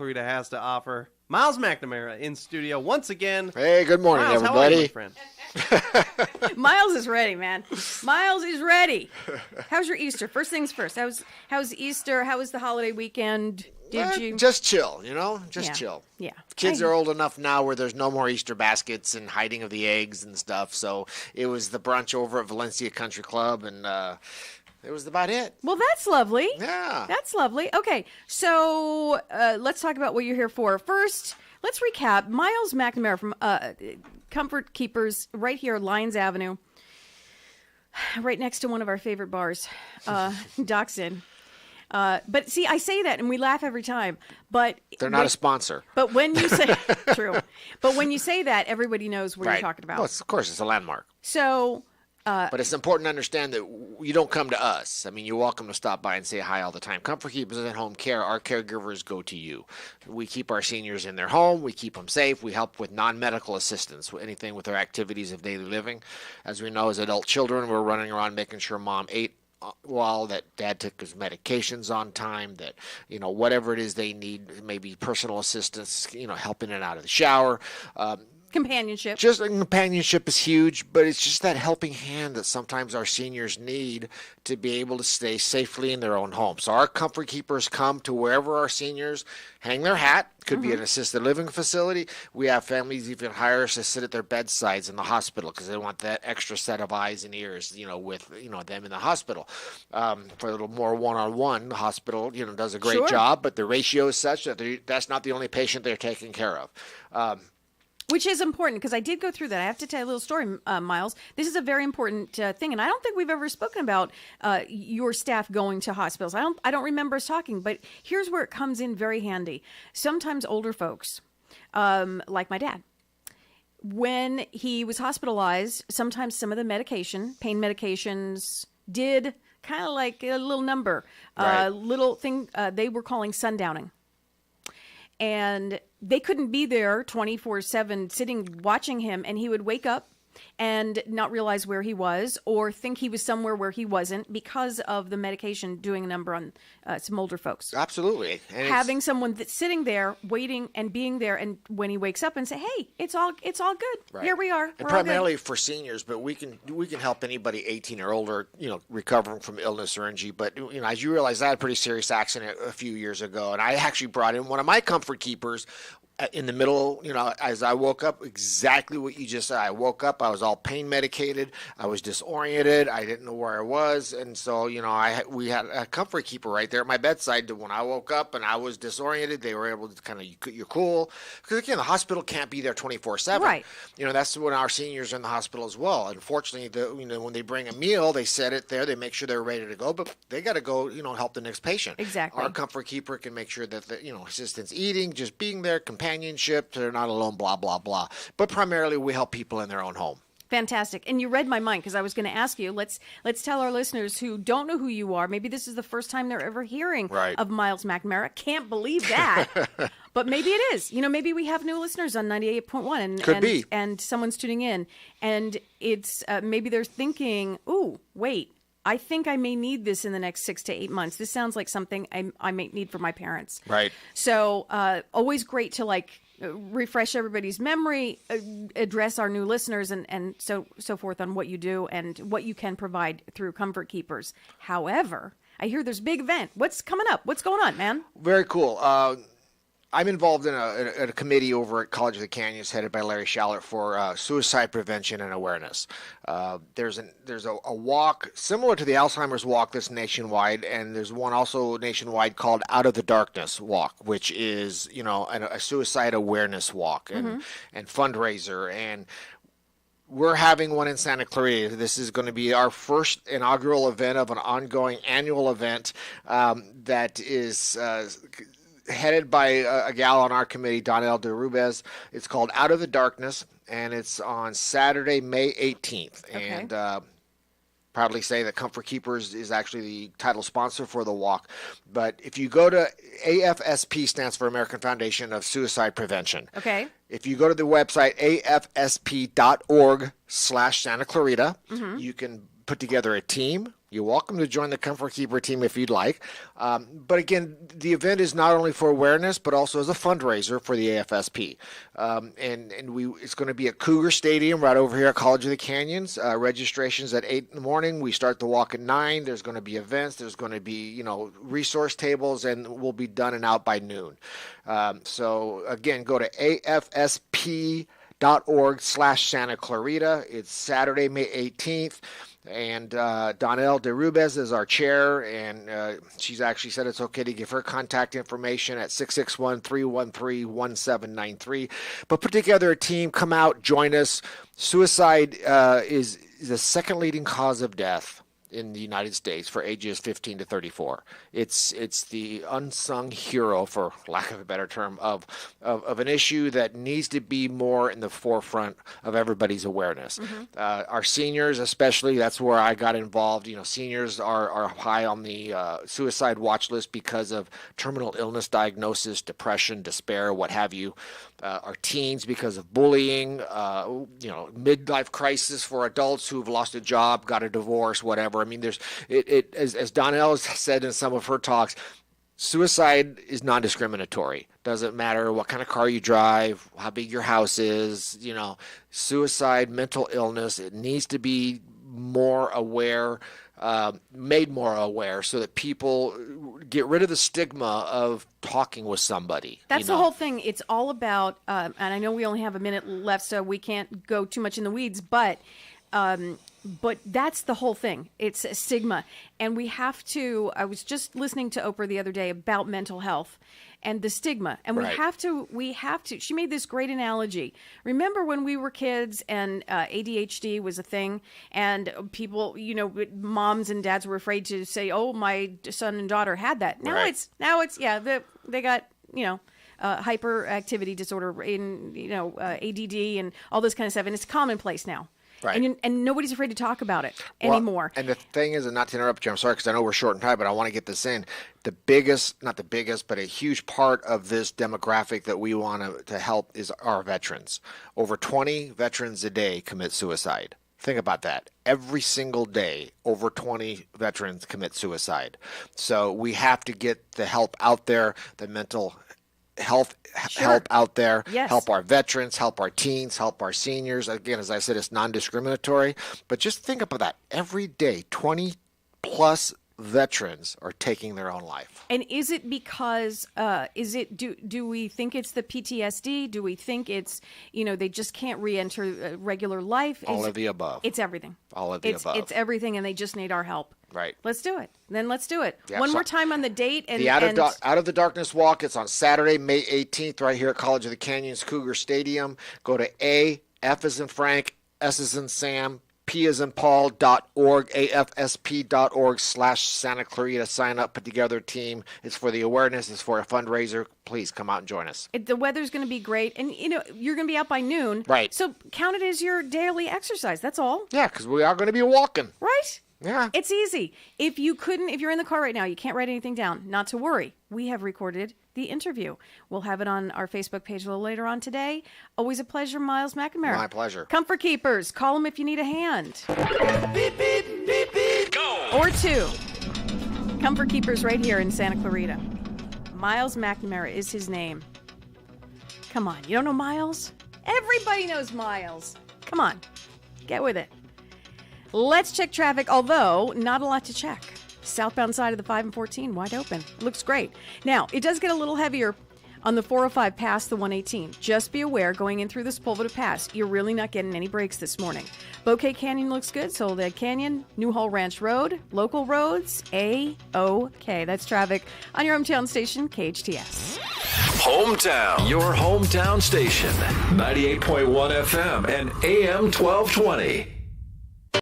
Clarita has to offer. Myles McNamara in studio once again. Hey, good morning, Myles, everybody. How are you, my friend? Myles is ready, man. Myles is ready. How's your Easter? First things first. How's Easter? How was the holiday weekend? Did you Just chill, Yeah. chill. Yeah. Kids are old enough now where there's no more Easter baskets and hiding of the eggs and stuff. So it was the brunch over at Valencia Country Club, and it was about it. Well, that's lovely. Yeah. That's lovely. Okay, so let's talk about what you're here for. First, let's recap. Myles McNamara from Comfort Keepers right here, Lyons Avenue, right next to one of our favorite bars, Doc's Inn. But see, I say that and we laugh every time, but They're not a sponsor. But when you say true, but when you say that, everybody knows what you're talking about. Well, of course, it's a landmark. So, But it's important to understand that you don't come to us. I mean, you're welcome to stop by and say hi all the time. Comfort Keepers and Home Care, our caregivers go to you. We keep our seniors in their home. We keep them safe. We help with non-medical assistance, anything with their activities of daily living. As we know, as adult children, we're running around making sure mom ate well, that dad took his medications on time, that, whatever it is they need, maybe personal assistance, helping it out of the shower. companionship. Just companionship is huge, but it's just that helping hand that sometimes our seniors need to be able to stay safely in their own home. So our Comfort Keepers come to wherever our seniors hang their hat. Could be an assisted living facility. We have families even hire us to sit at their bedsides in the hospital because they want that extra set of eyes and ears, with them in the hospital. For a little more one-on-one, the hospital, does a great job, but the ratio is such that that's not the only patient they're taking care of. Which is important because I did go through that. I have to tell you a little story, Myles. This is a very important thing, and I don't think we've ever spoken about your staff going to hospitals. I don't remember us talking, but here's where it comes in very handy. Sometimes older folks, like my dad, when he was hospitalized, sometimes some of the pain medications, did kind of like a little number, little thing they were calling sundowning. And they couldn't be there 24/7 sitting watching him, and he would wake up and not realize where he was or think he was somewhere where he wasn't because of the medication doing a number on some older folks. Absolutely. And having someone that's sitting there waiting and being there, and when he wakes up and say, hey, it's all good. Right. Here we are. And We're primarily all good. for seniors, but we can help anybody 18 or older, recovering from illness or injury. But as you realize, I had a pretty serious accident a few years ago, and I actually brought in one of my Comfort Keepers in the middle, as I woke up, exactly what you just said. I woke up, I was all pain medicated, I was disoriented, I didn't know where I was, and so, we had a Comfort Keeper right there at my bedside. When I woke up and I was disoriented, they were able to kind of, you're cool, because again, the hospital can't be there 24/7. Right. That's when our seniors are in the hospital as well. Unfortunately, when they bring a meal, they set it there, they make sure they're ready to go, but they got to go, help the next patient. Exactly. Our Comfort Keeper can make sure that assistance eating, just being there, companionship, they're not alone, blah, blah, blah. But primarily, we help people in their own home. Fantastic. And you read my mind because I was going to ask you, let's tell our listeners who don't know who you are, maybe this is the first time they're ever hearing of Myles McNamara. Can't believe that. But maybe it is. Maybe we have new listeners on 98.1 Could be. And someone's tuning in and it's maybe they're thinking, ooh, wait, I think I may need this in the next 6 to 8 months. This sounds like something I may need for my parents. Right. So always great to refresh everybody's memory, address our new listeners and so forth on what you do and what you can provide through Comfort Keepers. However, I hear there's a big event. What's coming up? What's going on, man? Very cool. I'm involved in a committee over at College of the Canyons headed by Larry Shallert for suicide prevention and awareness. There's a walk similar to the Alzheimer's walk that's nationwide, and there's one also nationwide called Out of the Darkness Walk, which is a suicide awareness walk and fundraiser. And we're having one in Santa Clarita. This is going to be our first inaugural event of an ongoing annual event that is headed by a gal on our committee, Donnell DeRubez. It's called Out of the Darkness, and it's on Saturday, May 18th. Okay. And proudly say that Comfort Keepers is actually the title sponsor for the walk. But if you go to AFSP, stands for American Foundation of Suicide Prevention. Okay. If you go to the website afsp.org/Santa Clarita, you can put together a team, You're welcome to join the Comfort Keeper team if you'd like. But again, the event is not only for awareness, but also as a fundraiser for the AFSP. It's going to be at Cougar Stadium right over here at College of the Canyons. Registration's at 8 in the morning. We start the walk at 9. There's going to be events. There's going to be, resource tables, and we'll be done and out by noon. So again, go to afsp.org/Santa Clarita. It's Saturday, May 18th. And Donnell DeRubez is our chair, and she's actually said it's okay to give her contact information at 661-313-1793. But put together a team, come out, join us. Suicide is the second leading cause of death in the United States for ages 15 to 34. It's the unsung hero, for lack of a better term, of an issue that needs to be more in the forefront of everybody's awareness. Our seniors, especially, that's where I got involved. Seniors are high on the suicide watch list because of terminal illness diagnosis, depression, despair, what have you. Our teens because of bullying, midlife crisis for adults who've lost a job, got a divorce, whatever. I mean, as Donnell has said in some of her talks, suicide is non-discriminatory. Doesn't matter what kind of car you drive, how big your house is, suicide, mental illness, it needs to be more aware, made more aware, so that people get rid of the stigma of talking with somebody. That's the whole thing. It's all about, and I know we only have a minute left, so we can't go too much in the weeds, but that's the whole thing. It's a stigma. And we have to, I was just listening to Oprah the other day about mental health and the stigma. And we have to, she made this great analogy. Remember when we were kids and ADHD was a thing, and people, moms and dads were afraid to say, oh, my son and daughter had that. Now they got, hyperactivity disorder in, ADD and all this kind of stuff. And it's commonplace now. Right. And nobody's afraid to talk about it anymore. And the thing is, and not to interrupt you, I'm sorry, because I know we're short on time, but I want to get this in. Not the biggest, but a huge part of this demographic that we want to help is our veterans. Over 20 veterans a day commit suicide. Think about that. Every single day, over 20 veterans commit suicide. So we have to get the help out there, the mental health help out there, help our veterans, help our teens, help our seniors. Again, as I said, it's non-discriminatory, but just think about that. Every day, 20 plus veterans are taking their own life. And is it because, do we think it's the PTSD? Do we think it's, they just can't re-enter regular life? All of the above. It's everything. All of the above. It's everything, and they just need our help. Right. Let's do it. Then let's do it. Yeah, One more time on the date. And the Out of the Darkness Walk, it's on Saturday, May 18th, right here at College of the Canyons, Cougar Stadium. Go to F as in Frank, S as in Sam, P as in Paul.org, AFSP.org/Santa Clarita. Sign up, put together a team. It's for the awareness. It's for a fundraiser. Please come out and join us. The weather's going to be great. And, you're going to be out by noon. Right. So count it as your daily exercise. That's all. Yeah, because we are going to be walking. Right? Yeah. It's easy. If you're in the car right now, you can't write anything down, not to worry. We have recorded the interview. We'll have it on our Facebook page a little later on today. Always a pleasure, Myles McNamara. My pleasure. Comfort Keepers, call them if you need a hand. Beep, beep, beep, beep. Go! Or two. Comfort Keepers right here in Santa Clarita. Myles McNamara is his name. Come on, you don't know Myles? Everybody knows Myles. Come on, get with it. Let's check traffic, although not a lot to check. Southbound side of the 5 and 14, wide open. Looks great. Now, it does get a little heavier on the 405 past the 118. Just be aware, going in through the Sepulveda Pass, you're really not getting any breaks this morning. Bouquet Canyon looks good. Soledad Canyon, Newhall Ranch Road, local roads, A-OK. That's traffic on your hometown station, KHTS. Hometown, your hometown station, 98.1 FM and AM 1220.